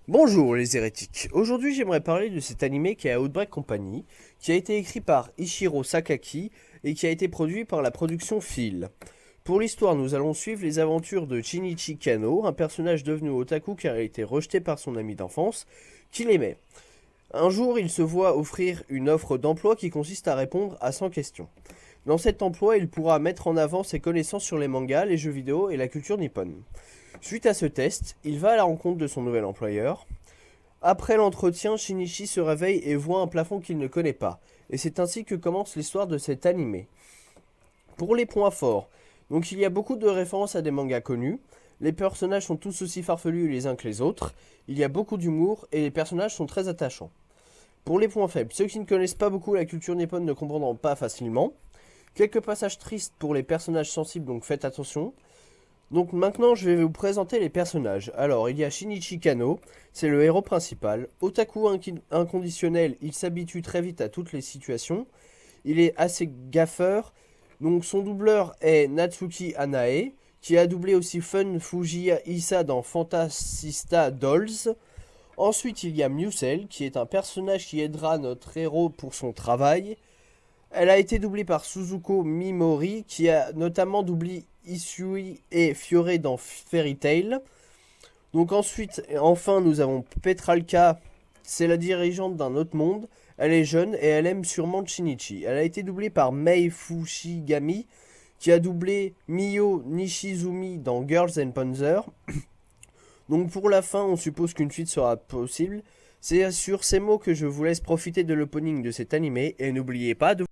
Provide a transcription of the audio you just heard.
Bonjour les hérétiques, aujourd'hui j'aimerais parler de cet animé qui est à Outbreak Company, qui a été écrit par Ichiro Sakaki et qui a été produit par la production Phil. Pour l'histoire, nous allons suivre les aventures de Shinichi Kano, un personnage devenu otaku car il a été rejeté par son ami d'enfance, qu'il aimait. Un jour, il se voit offrir une offre d'emploi qui consiste à répondre à 100 questions. Dans cet emploi, il pourra mettre en avant ses connaissances sur les mangas, les jeux vidéo et la culture nippone. Suite à ce test, il va à la rencontre de son nouvel employeur. Après l'entretien, Shinichi se réveille et voit un plafond qu'il ne connaît pas. Et c'est ainsi que commence l'histoire de cet animé. Pour les points forts, donc il y a beaucoup de références à des mangas connus. Les personnages sont tous aussi farfelus les uns que les autres. Il y a beaucoup d'humour et les personnages sont très attachants. Pour les points faibles, ceux qui ne connaissent pas beaucoup la culture nippone ne comprendront pas facilement. Quelques passages tristes pour les personnages sensibles, donc faites attention. Donc maintenant je vais vous présenter les personnages. Alors il y a Shinichi Kano, c'est le héros principal. Otaku inconditionnel, il s'habitue très vite à toutes les situations. Il est assez gaffeur. Donc son doubleur est Natsuki Hanae, qui a doublé aussi Fun Fujiya Issa dans Fantasista Dolls. Ensuite il y a Musel, qui est un personnage qui aidera notre héros pour son travail. Elle a été doublée par Suzuko Mimori, qui a notamment doublé Isui et Fiore dans Fairy Tail. Donc ensuite, enfin, nous avons Petralka, c'est la dirigeante d'un autre monde. Elle est jeune et elle aime sûrement Shinichi. Elle a été doublée par Mei Fushigami, qui a doublé Mio Nishizumi dans Girls and Panzer. Donc pour la fin, on suppose qu'une suite sera possible. C'est sur ces mots que je vous laisse profiter de l'opening de cet animé et n'oubliez pas de